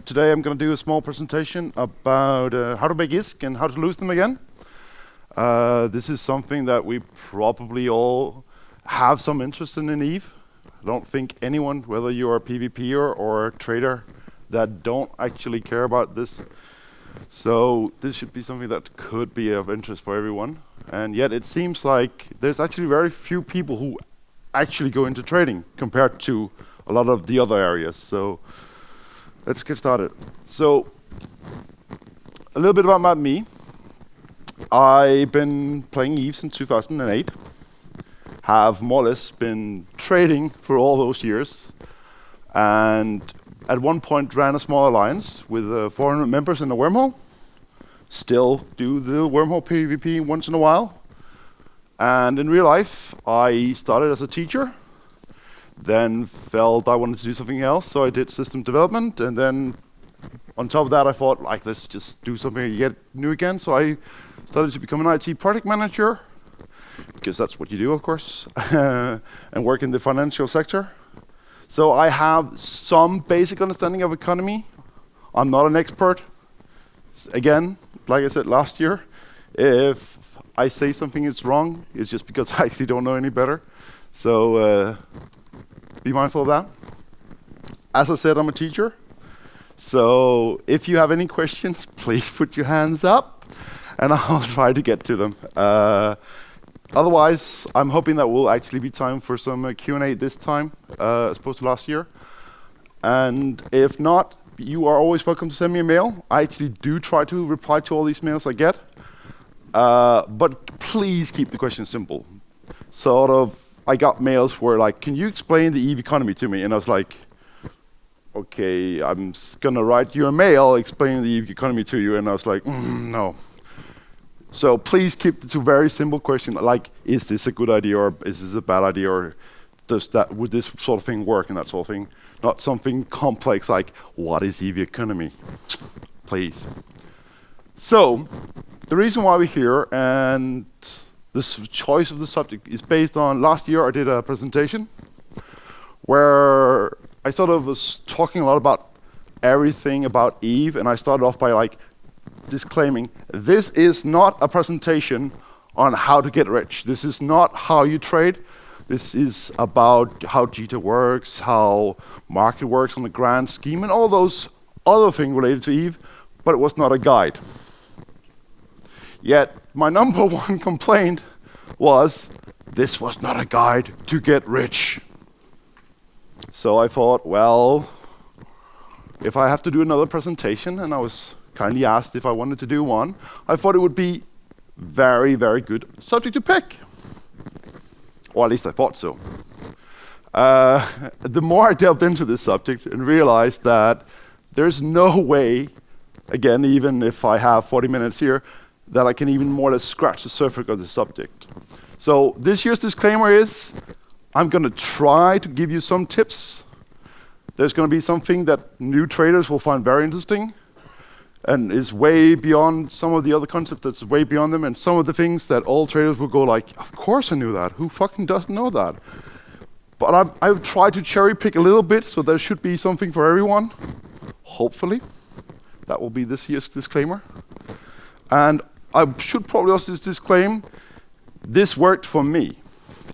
Today I'm going to do a small presentation about how to make ISK and how to lose them again. This is something that we probably all have some interest in EVE. I don't think anyone, whether you're a PvPer or a trader, that don't actually care about this. So this should be something that could be of interest for everyone. And yet it seems like there's actually very few people who actually go into trading compared to a lot of the other areas. So let's get started. So a little bit about me. I've been playing EVE since 2008. Have more or less been trading for all those years. And at one point ran a small alliance with 400 members in the wormhole. Still do the wormhole PvP once in a while. And in real life, I started as a teacher. Then felt I wanted to do something else, so I did system development. And then on top of that, I thought, like, let's just do something yet new again. So I started to become an IT project manager, because that's what you do, of course, and work in the financial sector. So I have some basic understanding of economy. I'm not an expert. Again, like I said last year, if I say something is wrong, it's just because I actually don't know any better. So be mindful of that. As I said, I'm a teacher. So if you have any questions, please put your hands up and I'll try to get to them. Otherwise, I'm hoping that will actually be time for some Q&A this time, as opposed to last year. And if not, you are always welcome to send me a mail. I actually do try to reply to all these mails I get. But please keep the questions simple. Sort of, I got mails where like, can you explain the EVE economy to me? And I was like, okay, I'm gonna write you a mail explaining the EVE economy to you. And I was like, no. So please keep it to very simple questions, like, is this a good idea or is this a bad idea, or would this sort of thing work and that sort of thing? Not something complex like, what is EVE economy? Please. So, the reason why we're here and this choice of the subject is based on last year I did a presentation where I sort of was talking a lot about everything about EVE, and I started off by like disclaiming, this is not a presentation on how to get rich. This is not how you trade. This is about how Jita works, how market works on the grand scheme, and all those other things related to EVE, but it was not a guide. Yet, my number one complaint was, this was not a guide to get rich. So I thought, well, if I have to do another presentation, and I was kindly asked if I wanted to do one, I thought it would be very, very good subject to pick. Or at least I thought so. The more I delved into this subject and realized that there's no way, again, even if I have 40 minutes here, that I can even more or less scratch the surface of the subject. So this year's disclaimer is, I'm gonna try to give you some tips. There's gonna be something that new traders will find very interesting and is way beyond some of the other concepts that's way beyond them, and some of the things that all traders will go like, of course I knew that, who fucking doesn't know that? But I've tried to cherry pick a little bit, so there should be something for everyone, hopefully. That will be this year's disclaimer. And I should probably also disclaim, this worked for me.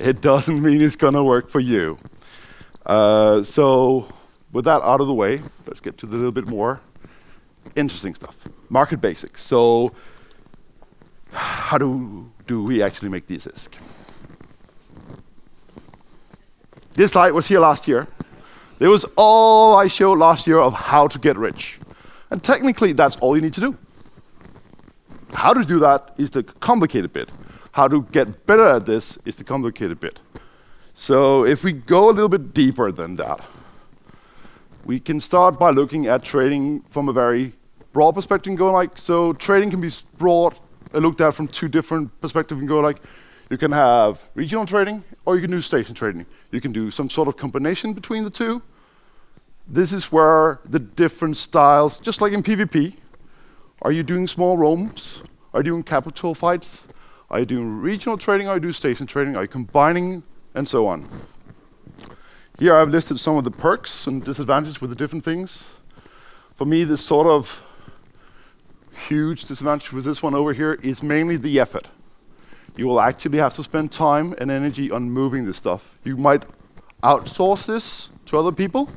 It doesn't mean it's gonna work for you. So with that out of the way, let's get to the little bit more interesting stuff. Market basics. So how do we actually make these ISK? This slide was here last year. It was all I showed last year of how to get rich. And technically, that's all you need to do. How to do that is the complicated bit. How to get better at this is the complicated bit. So if we go a little bit deeper than that, we can start by looking at trading from a very broad perspective and go like, so trading can be broad, looked at from two different perspectives and go like, you can have regional trading or you can do station trading. You can do some sort of combination between the two. This is where the different styles, just like in PvP, are you doing small roams? Are you doing capital fights? Are you doing regional trading? Are you doing station trading? Are you combining? And so on. Here I've listed some of the perks and disadvantages with the different things. For me, the sort of huge disadvantage with this one over here is mainly the effort. You will actually have to spend time and energy on moving this stuff. You might outsource this to other people,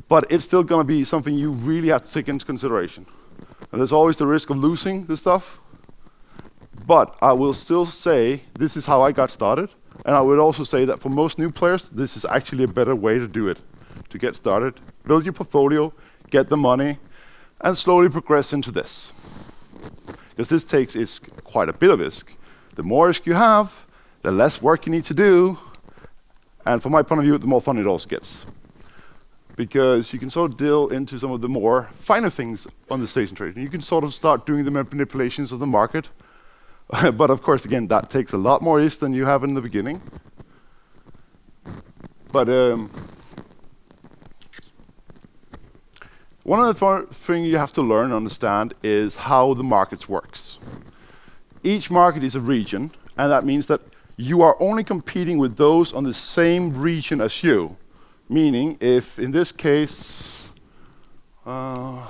but it's still going to be something you really have to take into consideration. And there's always the risk of losing this stuff. But I will still say this is how I got started. And I would also say that for most new players, this is actually a better way to do it, to get started, build your portfolio, get the money, and slowly progress into this. Because this takes ISK, quite a bit of ISK. The more ISK you have, the less work you need to do. And from my point of view, the more fun it also gets. Because you can sort of delve into some of the more finer things on the station trading. You can sort of start doing the manipulations of the market. But of course, again, that takes a lot more ISK than you have in the beginning. But one of the things you have to learn and understand is how the markets works. Each market is a region, and that means that you are only competing with those on the same region as you. Meaning, if in this case, what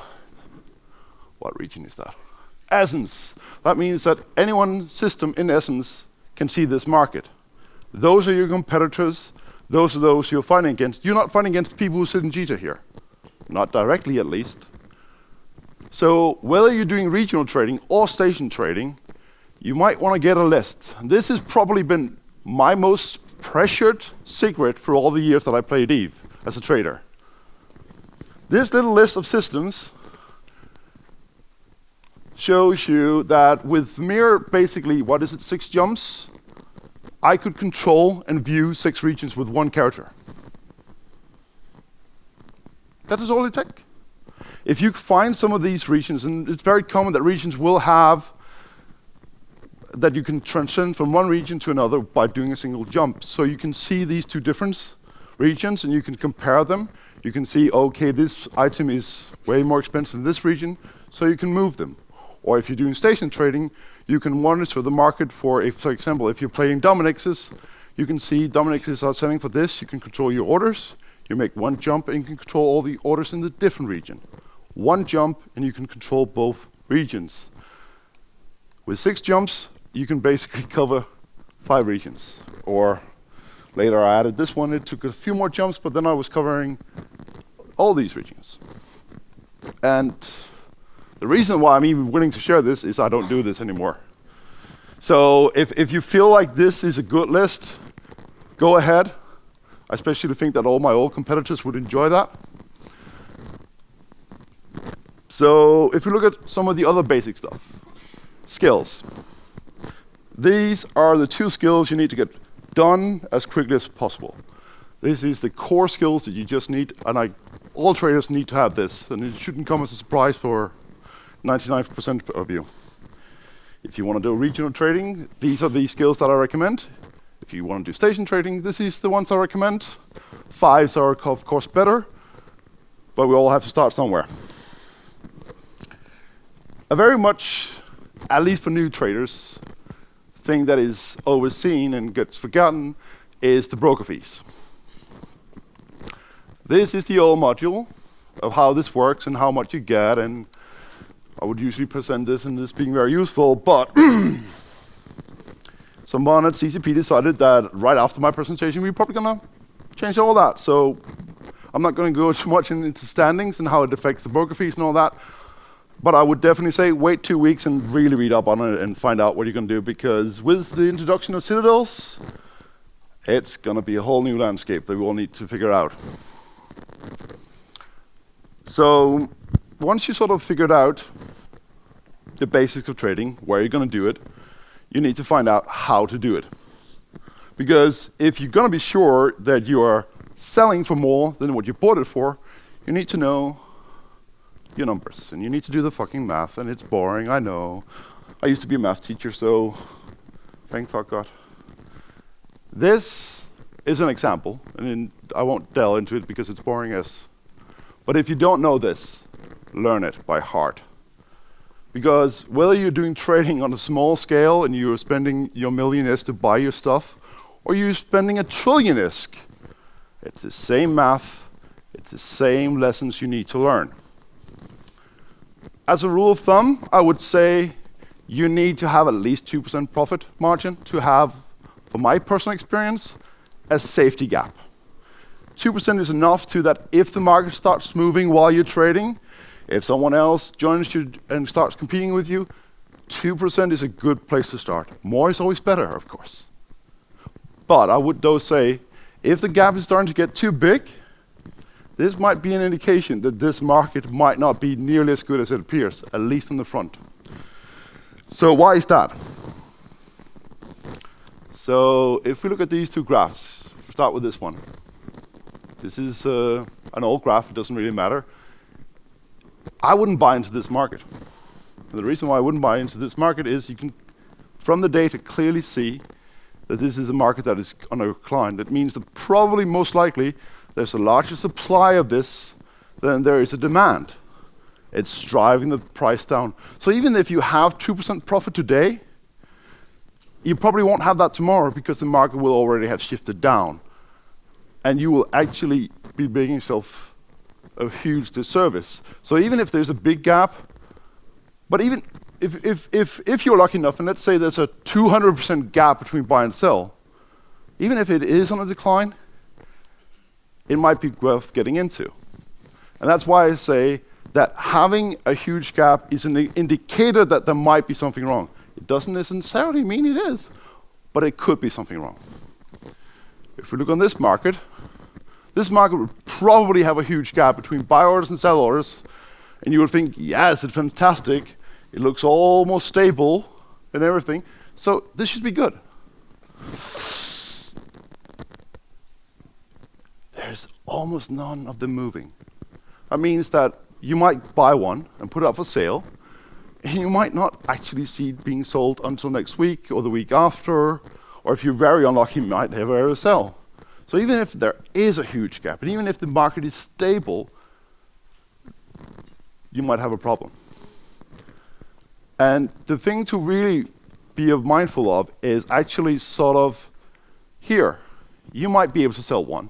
region is that? Essence. That means that any one system in Essence can see this market. Those are your competitors. Those are those you're fighting against. You're not fighting against people who sit in Jita here. Not directly, at least. So whether you're doing regional trading or station trading, you might want to get a list. This has probably been my most pressured secret for all the years that I played EVE as a trader. This little list of systems shows you that with mere, basically, 6 jumps, I could control and view 6 regions with 1 character. That is all it takes. If you find some of these regions, and it's very common that regions will have that you can transcend from one region to another by doing a single jump. So you can see these 2 different regions and you can compare them. You can see, okay, this item is way more expensive in this region, so you can move them. Or if you're doing station trading, you can monitor the market for example, if you're playing Dominixes, you can see Dominixes are selling for this, you can control your orders, you make 1 jump and you can control all the orders in the different region. 1 jump and you can control both regions. With 6 jumps, you can basically cover 5 regions. Or later I added this one, it took a few more jumps, but then I was covering all these regions. And the reason why I'm even willing to share this is I don't do this anymore. So if you feel like this is a good list, go ahead. I especially think that all my old competitors would enjoy that. So if you look at some of the other basic stuff, skills. These are the 2 skills you need to get done as quickly as possible. This is the core skills that you just need, and all traders need to have this, and it shouldn't come as a surprise for 99% of you. If you want to do regional trading, these are the skills that I recommend. If you want to do station trading, this is the ones I recommend. 5s are of course better, but we all have to start somewhere. A very much, at least for new traders, thing that is overseen and gets forgotten is the broker fees. This is the old module of how this works and how much you get, and I would usually present this and this being very useful, but someone at CCP decided that right after my presentation we're probably gonna change all that. So I'm not gonna go too much into standings and how it affects the broker fees and all that, but I would definitely say wait 2 weeks and really read up on it and find out what you're gonna do, because with the introduction of citadels, it's gonna be a whole new landscape that we all need to figure out. So once you sort of figured out the basics of trading, where you're gonna do it, you need to find out how to do it. Because if you're gonna be sure that you are selling for more than what you bought it for, you need to know your numbers, and you need to do the fucking math, and it's boring, I know. I used to be a math teacher, so thank fuck God. This is an example, and I won't delve into it because it's boring as. But if you don't know this, learn it by heart. Because whether you're doing trading on a small scale and you're spending your million ISK to buy your stuff, or you're spending $1 trillion ISK, it's the same math, it's the same lessons you need to learn. As a rule of thumb, I would say you need to have at least 2% profit margin to have, from my personal experience, a safety gap. 2% is enough to that if the market starts moving while you're trading, if someone else joins you and starts competing with you, 2% is a good place to start. More is always better, of course. But I would though say, if the gap is starting to get too big, this might be an indication that this market might not be nearly as good as it appears, at least in the front. So why is that? So if we look at these two graphs, start with this one. This is an old graph, it doesn't really matter. I wouldn't buy into this market. And the reason why I wouldn't buy into this market is you can, from the data, clearly see that this is a market that is on a decline. That means that probably most likely there's a larger supply of this than there is a demand. It's driving the price down. So even if you have 2% profit today, you probably won't have that tomorrow because the market will already have shifted down. And you will actually be making yourself a huge disservice. So even if there's a big gap, but even if you're lucky enough, and let's say there's a 200% gap between buy and sell, even if it is on a decline, it might be worth getting into. And that's why I say that having a huge gap is an indicator that there might be something wrong. It doesn't necessarily mean it is, but it could be something wrong. If we look on this market would probably have a huge gap between buy orders and sell orders, and you would think, yes, it's fantastic. It looks almost stable and everything, so this should be good. There's almost none of them moving. That means that you might buy one and put it up for sale, and you might not actually see it being sold until next week or the week after, or if you're very unlucky, you might never ever sell. So even if there is a huge gap, and even if the market is stable, you might have a problem. And the thing to really be mindful of is actually sort of here. You might be able to sell one.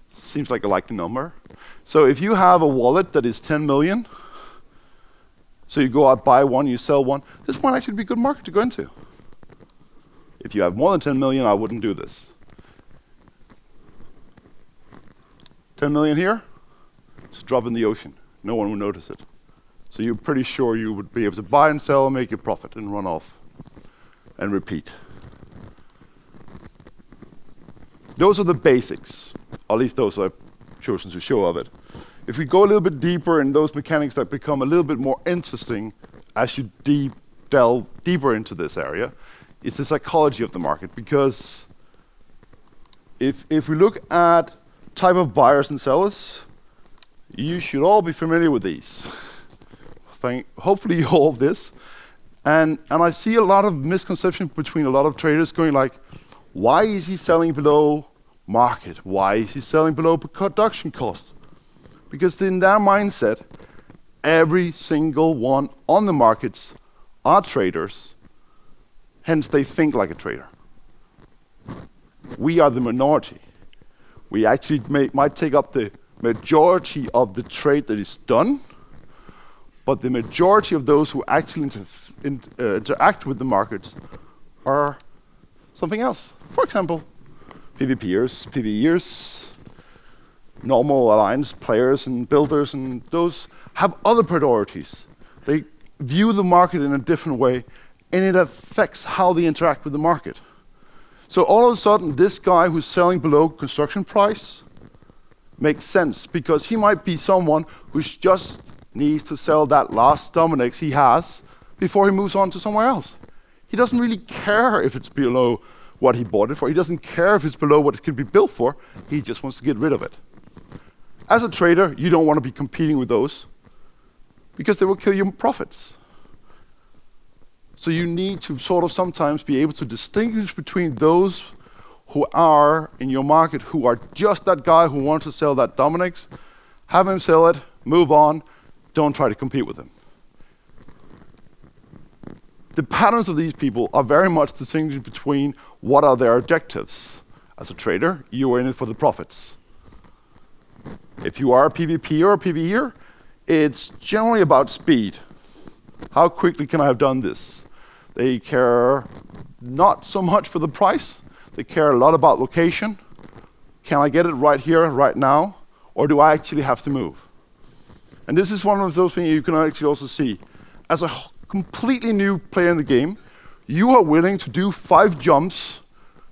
Seems like a likely number. So if you have a wallet that is 10 million, so you go out, buy one, you sell one, this might actually be a good market to go into. If you have more than 10 million, I wouldn't do this. 10 million here, it's a drop in the ocean. No one will notice it. So you're pretty sure you would be able to buy and sell and make a profit and run off and repeat. Those are the basics, at least those I've chosen to show of it. If we go a little bit deeper in those mechanics that become a little bit more interesting as you delve deeper into this area, is the psychology of the market. Because if we look at type of buyers and sellers, you should all be familiar with these. Hopefully you all have this. And I see a lot of misconception between a lot of traders going like, why is he selling below market? Why is he selling below production cost? Because in their mindset, every single one on the markets are traders, hence they think like a trader. We are the minority. We actually might take up the majority of the trade that is done, but the majority of those who actually interact with the markets are something else. For example, PVPers, PVEers, normal alliance players and builders, and those have other priorities. They view the market in a different way, and it affects how they interact with the market. So all of a sudden, this guy who's selling below construction price makes sense, because he might be someone who just needs to sell that last Dominex he has before he moves on to somewhere else. He doesn't really care if it's below what he bought it for. He doesn't care if it's below what it can be built for. He just wants to get rid of it. As a trader, you don't want to be competing with those because they will kill your profits. So you need to sort of sometimes be able to distinguish between those who are in your market who are just that guy who wants to sell that Dominex, have him sell it, move on, don't try to compete with him. The patterns of these people are very much distinguished between what are their objectives. As a trader, you are in it for the profits. If you are a PVP or a PVEer, it's generally about speed. How quickly can I have done this? They care not so much for the price. They care a lot about location. Can I get it right here, right now? Or do I actually have to move? And this is one of those things you can actually also see. As a completely new player in the game, you are willing to do 5 jumps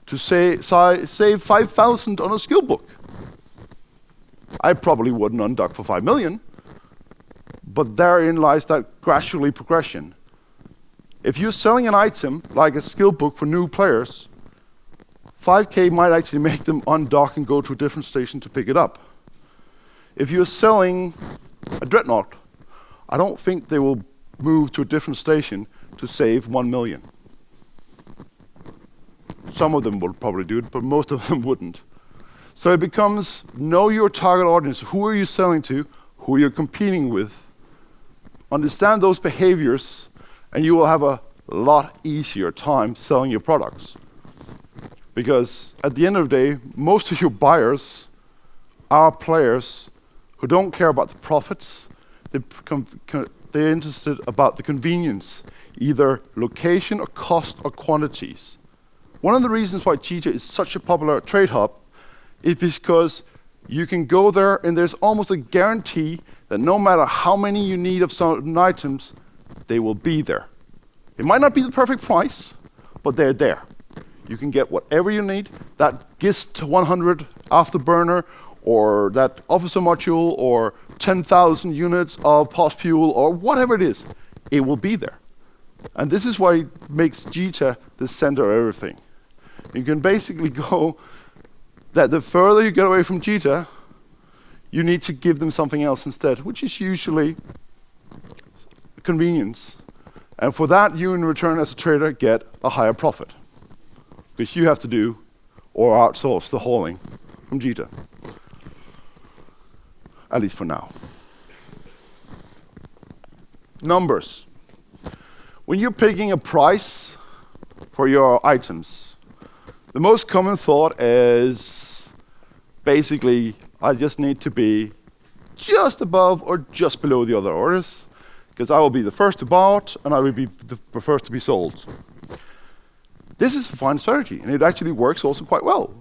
to save 5,000 on a skill book. I probably wouldn't undock for 5 million, but therein lies that gradually progression. If you're selling an item like a skill book for new players, 5K might actually make them undock and go to a different station to pick it up. If you're selling a dreadnought, I don't think they will move to a different station to save 1 million. Some of them will probably do it, but most of them wouldn't. So it becomes, know your target audience. Who are you selling to? Who you're competing with? Understand those behaviors, and you will have a lot easier time selling your products. Because at the end of the day, most of your buyers are players who don't care about the profits. They're interested about the convenience, either location or cost or quantities. One of the reasons why Cheetah is such a popular trade hub is because you can go there and there's almost a guarantee that no matter how many you need of certain items, they will be there. It might not be the perfect price, but they're there. You can get whatever you need, that GIST 100 afterburner, or that officer module, or 10,000 units of post fuel, or whatever it is, it will be there. And this is why it makes Cheetah the center of everything. You can basically go that the further you get away from Cheetah, you need to give them something else instead, which is usually convenience. And for that, you in return as a trader get a higher profit, because you have to do or outsource the hauling from Cheetah, at least for now. Numbers. When you're picking a price for your items, the most common thought is basically, I just need to be just above or just below the other orders, because I will be the first to bought and I will be the first to be sold. This is a fine strategy, and it actually works also quite well.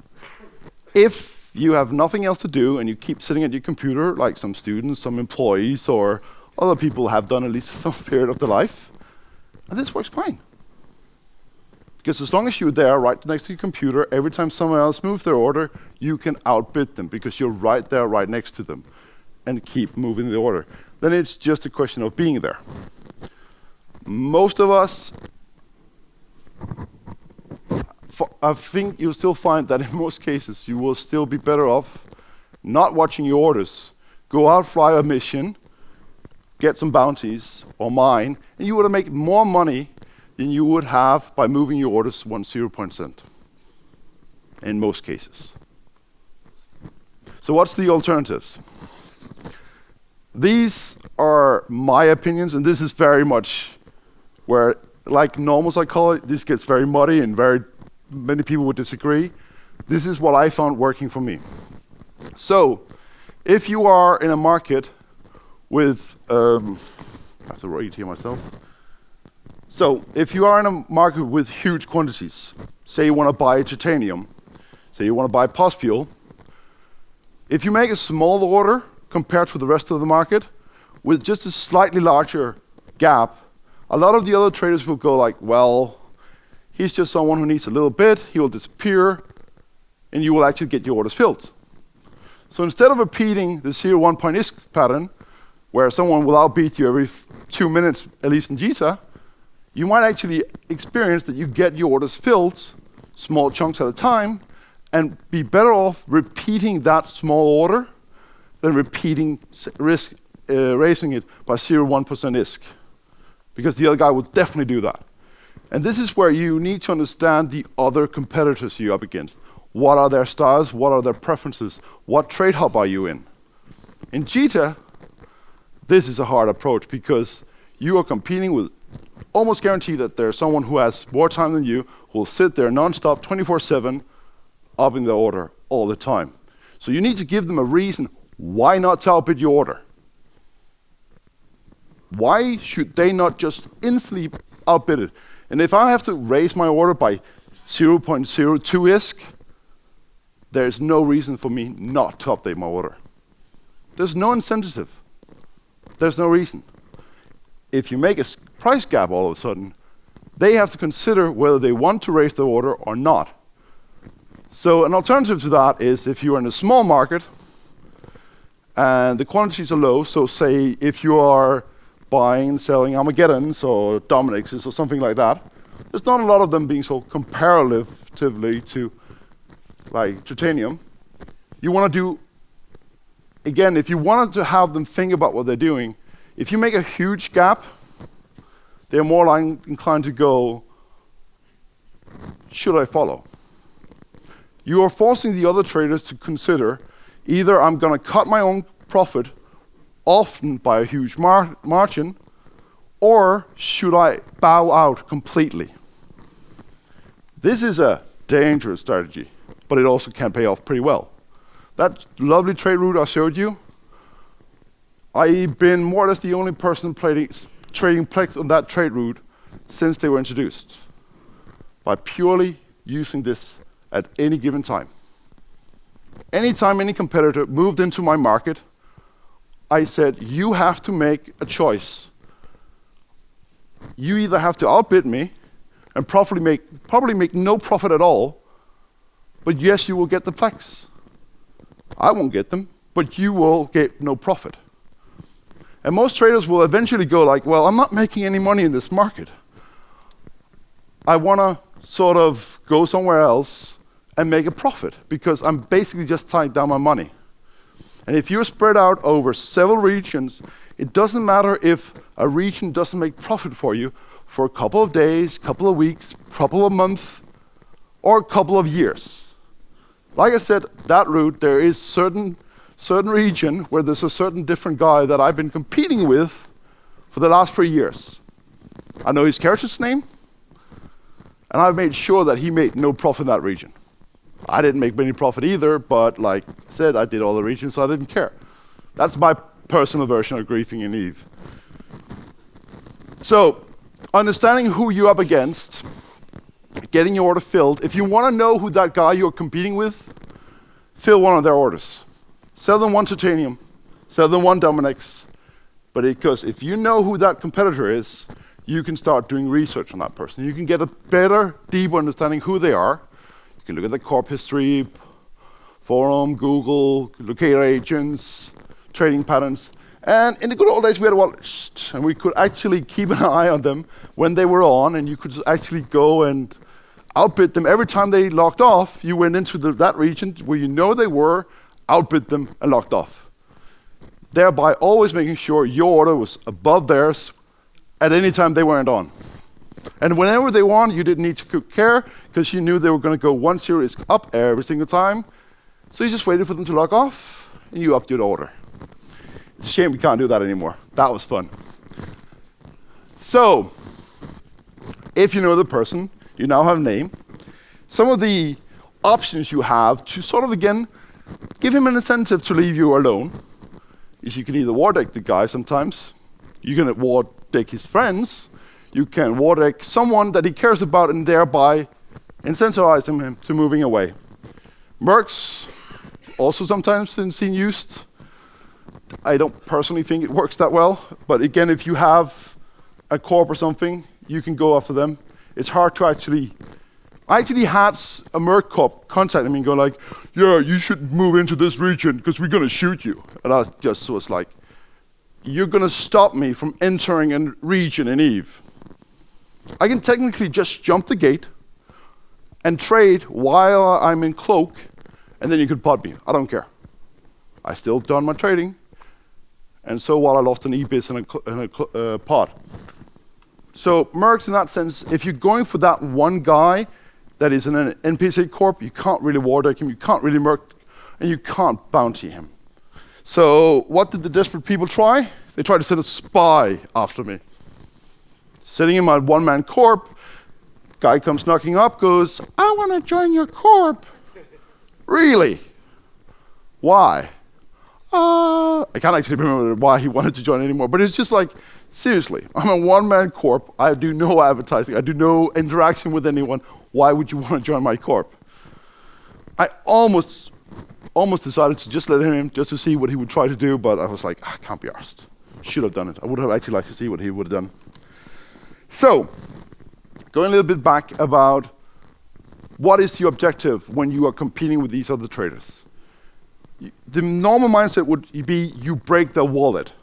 If you have nothing else to do and you keep sitting at your computer, like some students, some employees, or other people have done at least some period of their life, and this works fine. Because as long as you're there right next to your computer, every time someone else moves their order, you can outbid them because you're right there, right next to them, and keep moving the order. Then it's just a question of being there. Most of us, I think you'll still find that in most cases, you will still be better off not watching your orders. Go out, fly a mission, get some bounties, or mine, and you would make more money than you would have by moving your orders 0.1% in most cases. So what's the alternatives? These are my opinions, and this is very much where, like normals I call it, this gets very muddy and very many people would disagree. This is what I found working for me. So if you are in a market with, I have to write it here myself. So if you are in a market with huge quantities, say you want to buy titanium, say you want to buy post fuel, if you make a small order compared to the rest of the market with just a slightly larger gap, a lot of the other traders will go like, well, he's just someone who needs a little bit, he will disappear, and you will actually get your orders filled. So instead of repeating the 0-1 point ISK pattern, where someone will outbeat you every 2 minutes, at least in Cheetah, you might actually experience that you get your orders filled, small chunks at a time, and be better off repeating that small order than raising it by 0.1% ISK, because the other guy will definitely do that. And this is where you need to understand the other competitors you're up against. What are their styles? What are their preferences? What trade hub are you in? In Cheetah, this is a hard approach because you are competing with almost guaranteed that there's someone who has more time than you who will sit there non-stop 24/7 up in the order all the time. So you need to give them a reason why not to outbid your order. Why should they not just instantly outbid it? And if I have to raise my order by 0.02 ISK, there's no reason for me not to update my order. There's no incentive. There's no reason. If you make a price gap all of a sudden, they have to consider whether they want to raise their order or not. So an alternative to that is if you're in a small market and the quantities are low, so say if you are buying and selling Armageddons or Dominixes or something like that, there's not a lot of them being sold comparatively to like titanium. You want to do, again, if you wanted to have them think about what they're doing, if you make a huge gap, they're more inclined to go, should I follow? You are forcing the other traders to consider, either I'm going to cut my own profit, often by a huge margin, or should I bow out completely? This is a dangerous strategy, but it also can pay off pretty well. That lovely trade route I showed you, I've been more or less the only person trading PLEX on that trade route since they were introduced, by purely using this at any given time. Anytime any competitor moved into my market, I said, you have to make a choice. You either have to outbid me and probably make no profit at all, but yes, you will get the PLEX. I won't get them, but you will get no profit. And most traders will eventually go like, well, I'm not making any money in this market. I want to sort of go somewhere else and make a profit because I'm basically just tying down my money. And if you're spread out over several regions, it doesn't matter if a region doesn't make profit for you for a couple of days, couple of weeks, couple of months, or a couple of years. Like I said, that route, there is certain region where there's a certain different guy that I've been competing with for the last 3 years. I know his character's name, and I've made sure that he made no profit in that region. I didn't make any profit either, but like I said, I did all the regions, so I didn't care. That's my personal version of griefing in Eve. So, understanding who you're up against, getting your order filled. If you want to know who that guy you're competing with, fill one of their orders. Sell them one titanium, sell them one Dominix, but because if you know who that competitor is, you can start doing research on that person. You can get a better, deeper understanding who they are. You can look at the corp history, forum, Google, locator agents, trading patterns. And in the good old days, we had a watch, and we could actually keep an eye on them when they were on, and you could actually go and outbid them. Every time they locked off, you went into that region where you know they were, outbid them, and locked off. Thereby always making sure your order was above theirs at any time they weren't on. And whenever they won, you didn't need to care, because you knew they were going to go 1 series up every single time. So you just waited for them to lock off, and you upped your order. It's a shame we can't do that anymore. That was fun. So, if you know the person, you now have a name. Some of the options you have to sort of, again, give him an incentive to leave you alone is you can either war deck the guy sometimes, you can war deck his friends, you can war deck someone that he cares about and thereby incentivize him to moving away. Mercs, also sometimes seen used. I don't personally think it works that well, but again, if you have a corp or something, you can go after them. It's hard to actually... I actually had a Merc corp contact me and go like, yeah, you should move into this region because we're going to shoot you. And I just was like, you're going to stop me from entering a region in Eve. I can technically just jump the gate and trade while I'm in cloak, and then you can pot me. I don't care. I still done my trading. And so while I lost an EBIS and a pot. So Mercs in that sense, if you're going for that one guy that is in an NPC corp, you can't really war deck him, you can't really Merc, and you can't bounty him. So what did the desperate people try? They tried to send a spy after me. Sitting in my one-man corp, guy comes knocking up, goes, I want to join your corp. Really? Why? I can't actually remember why he wanted to join anymore, but it's just like, seriously, I'm a one-man corp. I do no advertising. I do no interaction with anyone. Why would you want to join my corp? I almost decided to just let him in just to see what he would try to do, but I was like, I can't be arsed. Should have done it. I would have actually liked to see what he would have done. So, going a little bit back about what is your objective when you are competing with these other traders? The normal mindset would be you break their wallet.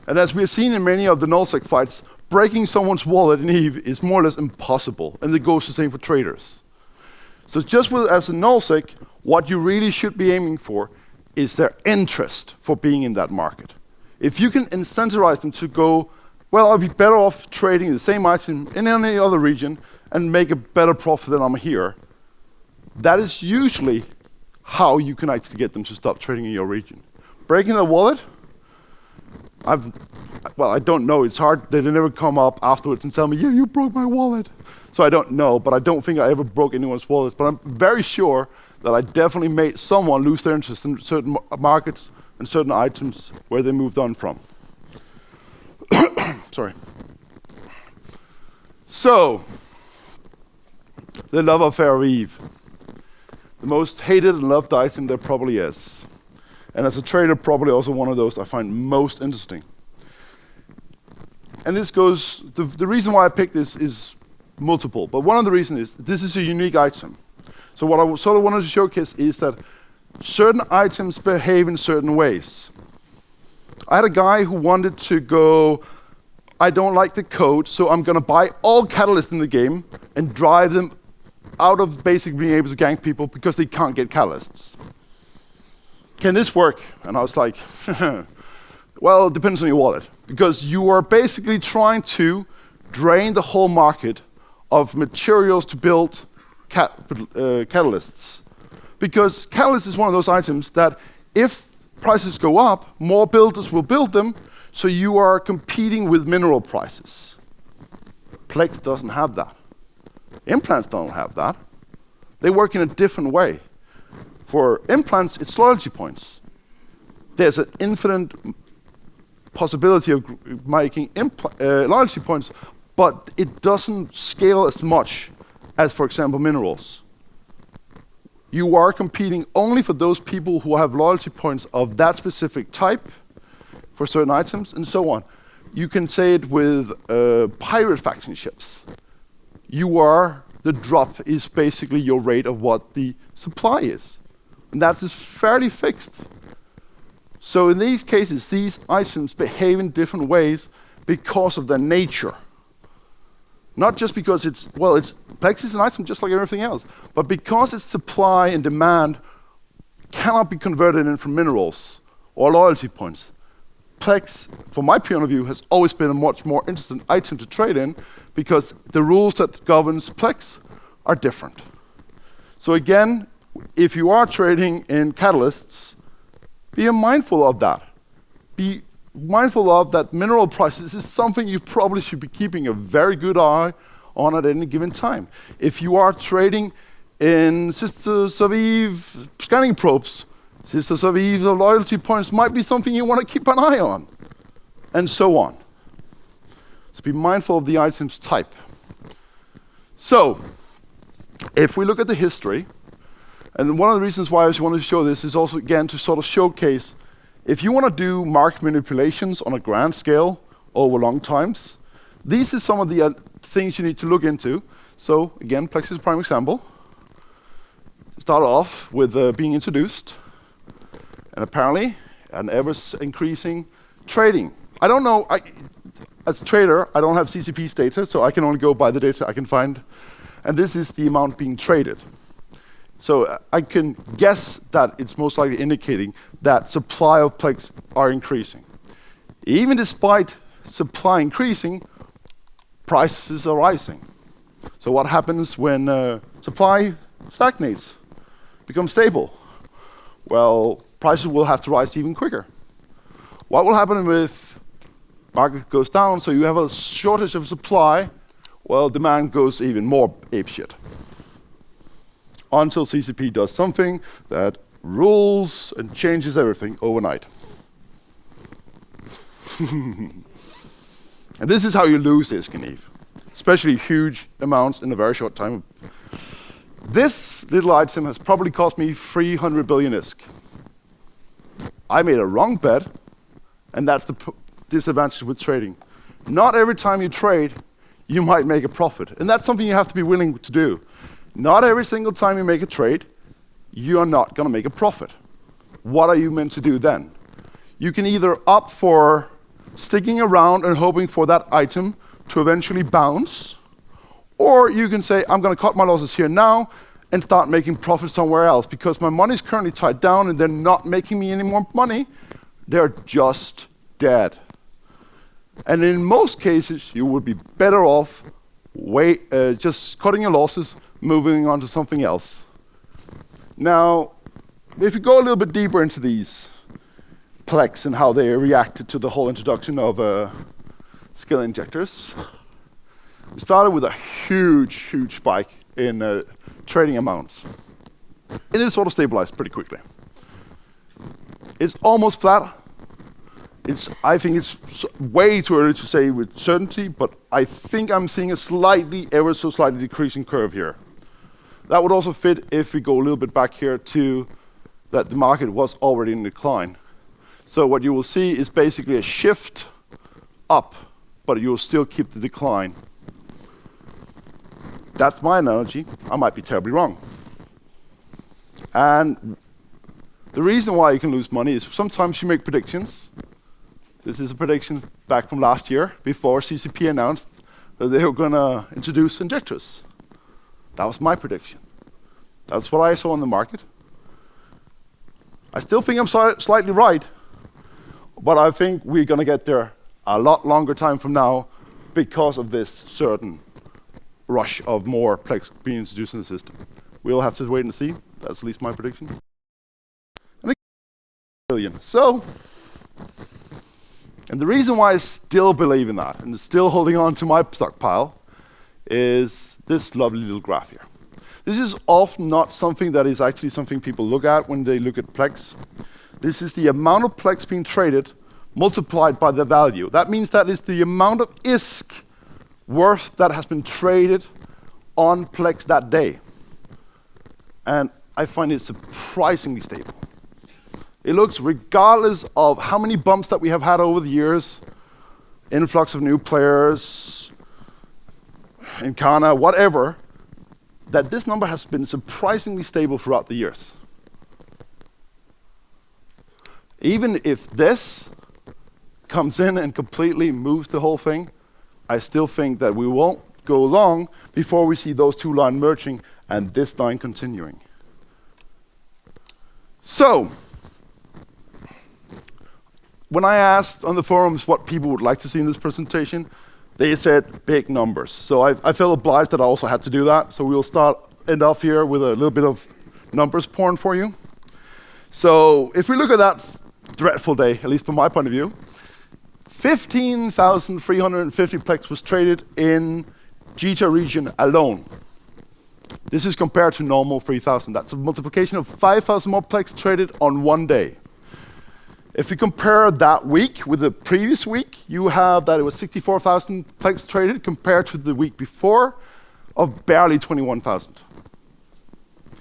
And as we have seen in many of the nullsec fights, breaking someone's wallet in EVE is more or less impossible, and it goes the same for traders. So just as a nullsec, what you really should be aiming for is their interest for being in that market. If you can incentivize them to go, well, I'll be better off trading the same item in any other region and make a better profit than I'm here, that is usually how you can actually get them to stop trading in your region. Breaking their wallet, I don't know. It's hard. They never come up afterwards and tell me, yeah, you broke my wallet. So I don't know, but I don't think I ever broke anyone's wallet. But I'm very sure that I definitely made someone lose their interest in certain markets and certain items where they moved on from. Sorry. So, the love affair of EVE. The most hated and loved item there probably is. And as a trader, probably also one of those I find most interesting. And this goes, the reason why I picked this is multiple, but one of the reasons is this is a unique item. So what I sort of wanted to showcase is that certain items behave in certain ways. I had a guy who wanted to go, I don't like the code, so I'm going to buy all catalysts in the game and drive them out of basically being able to gank people because they can't get catalysts. Can this work? And I was like, well, it depends on your wallet. Because you are basically trying to drain the whole market of materials to build catalysts. Because catalyst is one of those items that if prices go up, more builders will build them, so you are competing with mineral prices. PLEX doesn't have that. Implants don't have that. They work in a different way. For implants, it's loyalty points. There's an infinite possibility of making loyalty points, but it doesn't scale as much as, for example, minerals. You are competing only for those people who have loyalty points of that specific type for certain items, and so on. You can say it with pirate faction ships. The drop is basically your rate of what the supply is. And that is fairly fixed. So in these cases, these items behave in different ways because of their nature. Not just because PLEX is an item just like everything else, but because its supply and demand cannot be converted in from minerals or loyalty points. PLEX, from my point of view, has always been a much more interesting item to trade in because the rules that governs PLEX are different. So again, if you are trading in catalysts, be mindful of that. Be mindful of that mineral prices is something you probably should be keeping a very good eye on at any given time. If you are trading in Sisters of Eve scanning probes, Sisters of Eve loyalty points might be something you want to keep an eye on, and so on. So be mindful of the item's type. So, if we look at the history, and one of the reasons why I just wanted to show this is also, again, to sort of showcase, if you want to do market manipulations on a grand scale over long times, these are some of the things you need to look into. So, again, PLEX is a prime example. Start off with being introduced, and apparently an ever-increasing trading. I don't know, as a trader, I don't have CCP's data, so I can only go by the data I can find. And this is the amount being traded. So I can guess that it's most likely indicating that supply of PLEX are increasing. Even despite supply increasing, prices are rising. So what happens when supply stagnates, becomes stable? Well, prices will have to rise even quicker. What will happen if market goes down, so you have a shortage of supply? Well, demand goes even more apeshit. Until CCP does something that rules and changes everything overnight. And this is how you lose ISK and EVE, especially huge amounts in a very short time. This little item has probably cost me 300 billion ISK. I made a wrong bet, and that's the disadvantage with trading. Not every time you trade, you might make a profit, and that's something you have to be willing to do. Not every single time you make a trade, you are not going to make a profit. What are you meant to do then? You can either opt for sticking around and hoping for that item to eventually bounce, or you can say, I'm going to cut my losses here now and start making profits somewhere else because my money is currently tied down and they're not making me any more money. They're just dead. And in most cases, you would be better off just cutting your losses, moving on to something else. Now, if you go a little bit deeper into these PLEX and how they reacted to the whole introduction of skill injectors, we started with a huge spike in trading amounts. And it sort of stabilized pretty quickly. It's almost flat. I think it's way too early to say with certainty, but I think I'm seeing a ever so slightly decreasing curve here. That would also fit if we go a little bit back here to that the market was already in decline. So what you will see is basically a shift up, but you will still keep the decline. That's my analogy. I might be terribly wrong. And the reason why you can lose money is sometimes you make predictions. This is a prediction back from last year before CCP announced that they were going to introduce injectors. That was my prediction. That's what I saw in the market. I still think I'm slightly right, but I think we're going to get there a lot longer time from now because of this certain rush of more PLEX being introduced in the system. We'll have to wait and see. That's at least my prediction. And billion. And the reason why I still believe in that and still holding on to my stockpile is this lovely little graph here. This is often not something that is actually something people look at when they look at PLEX. This is the amount of PLEX being traded multiplied by the value. That means that is the amount of ISK worth that has been traded on PLEX that day. And I find it surprisingly stable. It looks, regardless of how many bumps that we have had over the years, influx of new players, Incana, whatever, that this number has been surprisingly stable throughout the years. Even if this comes in and completely moves the whole thing, I still think that we won't go long before we see those two lines merging and this line continuing. So, when I asked on the forums what people would like to see in this presentation, they said big numbers. So I felt obliged that I also had to do that. So we'll end off here with a little bit of numbers porn for you. So if we look at that dreadful day, at least from my point of view, 15,350 PLEX was traded in GTA region alone. This is compared to normal 3,000. That's a multiplication of 5,000 more PLEX traded on one day. If you compare that week with the previous week, you have that it was 64,000 PLEX traded compared to the week before of barely 21,000.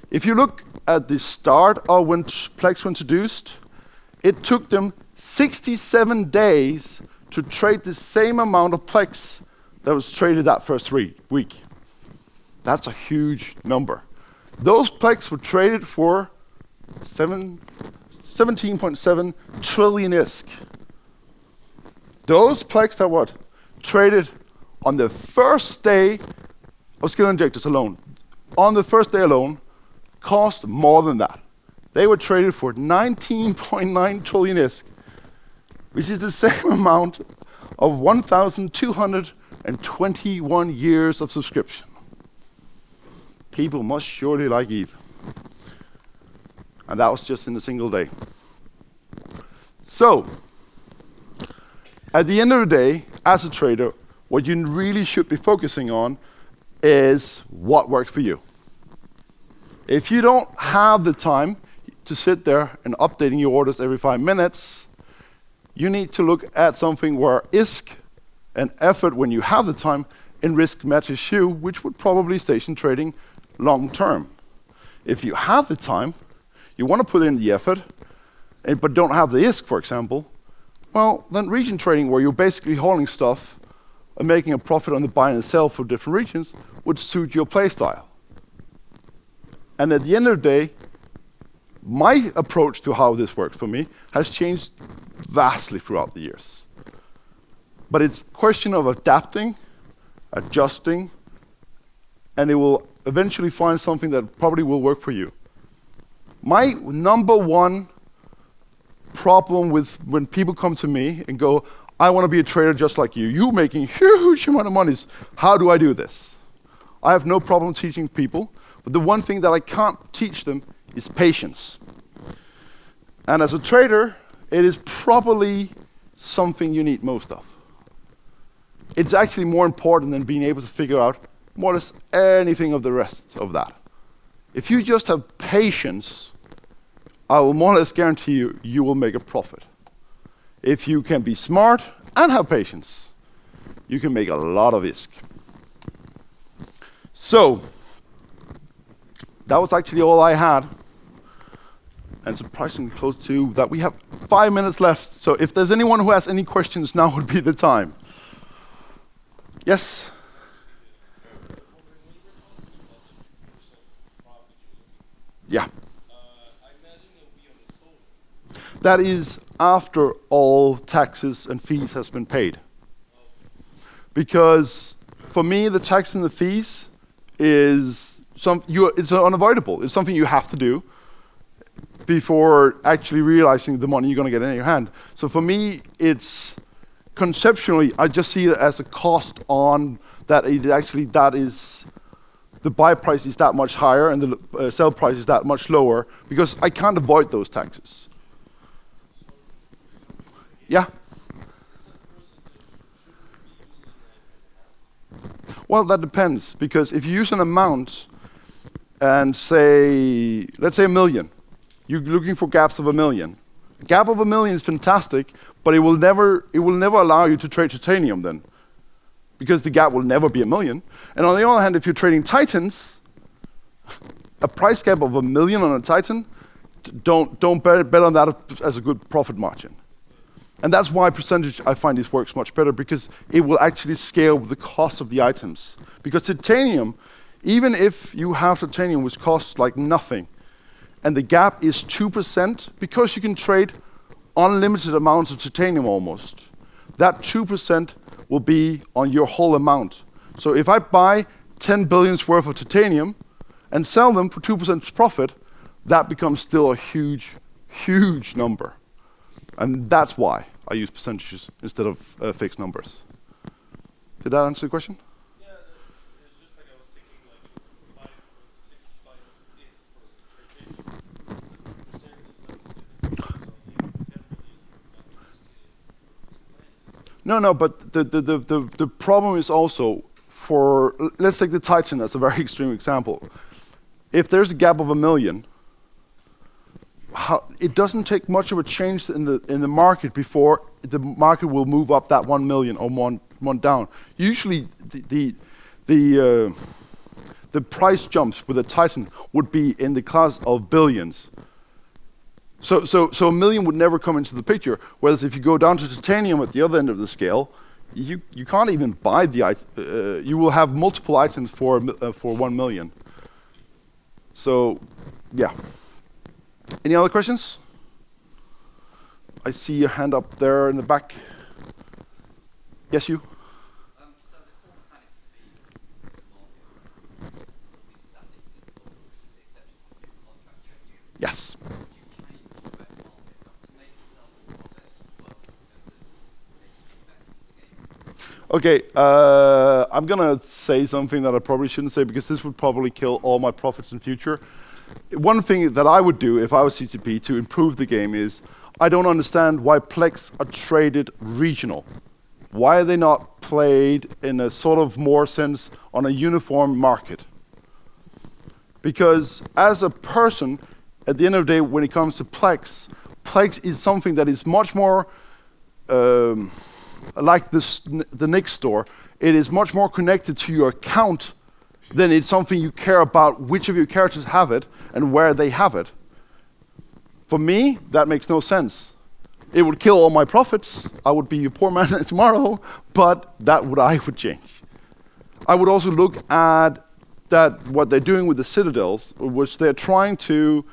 If you look at the start of when PLEX were introduced, it took them 67 days to trade the same amount of PLEX that was traded that first week. That's a huge number. Those PLEX were traded for 17.7 trillion ISK. Those PLEX that were traded on the first day of skill injectors alone, on the first day alone, cost more than that. They were traded for 19.9 trillion ISK, which is the same amount of 1,221 years of subscription. People must surely like EVE. And that was just in a single day. So, at the end of the day, as a trader, what you really should be focusing on is what works for you. If you don't have the time to sit there and updating your orders every 5 minutes. You need to look at something where ISK and effort, when you have the time, and risk matches you, which would probably station trading long term. If you have the time, you want to put in the effort, but don't have the ISK, for example, well, then region trading, where you're basically holding stuff and making a profit on the buy and sell for different regions, would suit your play style. And at the end of the day, my approach to how this works for me has changed vastly throughout the years. But it's a question of adapting, adjusting, and it will eventually find something that probably will work for you. My number one problem with when people come to me and go, I want to be a trader just like you. You're making huge amount of money. How do I do this? I have no problem teaching people, but the one thing that I can't teach them is patience. And as a trader, it is probably something you need most of. It's actually more important than being able to figure out what is anything of the rest of that. If you just have patience, I will more or less guarantee you, you will make a profit. If you can be smart and have patience, you can make a lot of ISK. So, that was actually all I had. And surprisingly close to that. We have 5 minutes left. So if there's anyone who has any questions, now would be the time. Yes? Yeah. That is after all taxes and fees has been paid. Because for me, the tax and the fees is it's unavoidable. It's something you have to do before actually realizing the money you're going to get in your hand. So for me, it's conceptually, I just see it as a cost on that. That is the buy price is that much higher and the sell price is that much lower because I can't avoid those taxes. Yeah. Well, that depends, because if you use an amount and say, let's say 1 million, you're looking for gaps of 1 million. A gap of 1 million is fantastic, but it will never allow you to trade titanium then, because the gap will never be 1 million. And on the other hand, if you're trading titans, a price gap of 1 million on a titan, don't bet on that as a good profit margin. And that's why percentage, I find this works much better, because it will actually scale with the cost of the items. Because titanium, even if you have titanium which costs like nothing, and the gap is 2%, because you can trade unlimited amounts of titanium almost, that 2% will be on your whole amount. So if I buy 10 billions worth of titanium and sell them for 2% profit, that becomes still a huge, huge number. And that's why I use percentages instead of fixed numbers. Did that answer the question? Yeah, it's just like I was thinking like 5.65 is for trade. No, but the problem is also for, let's take the Titan as a very extreme example. If there's a gap of 1 million, it doesn't take much of a change in the market before the market will move up that 1 million or one down. Usually the price jumps with a Titan would be in the class of billions. So 1 million would never come into the picture. Whereas if you go down to titanium at the other end of the scale, you can't even buy the item. You will have multiple items for 1 million. So, yeah. Any other questions? I see your hand up there in the back. Yes, you? So the core mechanics of the market will be static with the exception of the contract trading. Yes. Would you change the market to make yourself more well in terms of making it better for the game? Okay, I'm gonna say something that I probably shouldn't say because this would probably kill all my profits in future. One thing that I would do if I was CCP to improve the game is, I don't understand why PLEX are traded regional. Why are they not played in a sort of more sense on a uniform market? Because as a person, at the end of the day, when it comes to PLEX, PLEX is something that is much more like the Nick store. It is much more connected to your account than it's something you care about which of your characters have it and where they have it. For me, that makes no sense. It would kill all my profits. I would be a poor man tomorrow, but I would change. I would also look at what they're doing with the Citadels, which they're trying to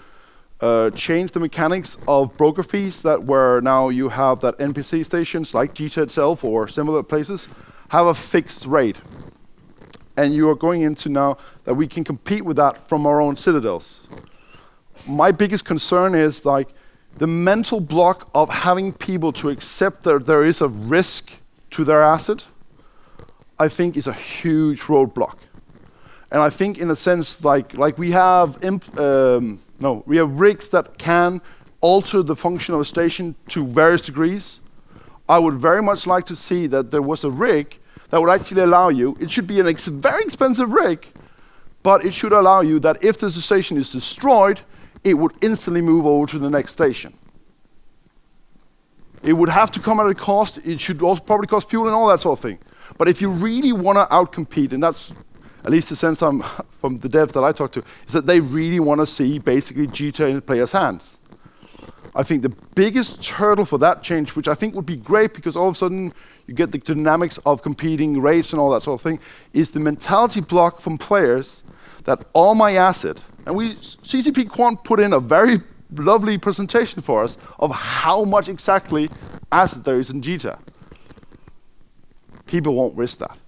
change the mechanics of broker fees, that where now you have that NPC stations like GTA itself or similar places have a fixed rate. And you are going into now that we can compete with that from our own Citadels. My biggest concern is like the mental block of having people to accept that there is a risk to their asset, I think is a huge roadblock. And I think in a sense, like we have rigs that can alter the function of a station to various degrees. I would very much like to see that there was a rig that would actually allow you, it should be a very expensive rig, but it should allow you that if the station is destroyed, it would instantly move over to the next station. It would have to come at a cost. It should also probably cost fuel and all that sort of thing. But if you really want to outcompete, and that's at least the sense from the devs that I talk to, is that they really want to see basically GTA in players' hands. I think the biggest hurdle for that change, which I think would be great because all of a sudden you get the dynamics of competing race and all that sort of thing, is the mentality block from players that all my asset, and CCP Quant put in a very lovely presentation for us of how much exactly asset there is in GTA. People won't risk that.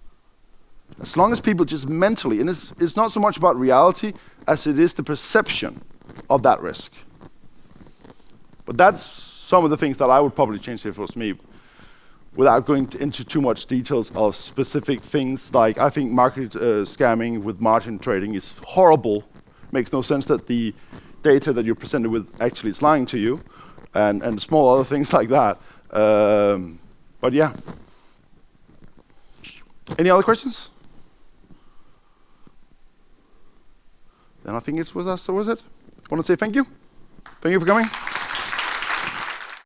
As long as people just mentally, and it's not so much about reality as it is the perception of that risk. But that's some of the things that I would probably change if it was me, without going into too much details of specific things. Like I think market scamming with margin trading is horrible. Makes no sense that the data that you're presented with actually is lying to you, and small other things like that. But yeah. Any other questions? Then I think it's with us, so was it? I want to say thank you. Thank you for coming.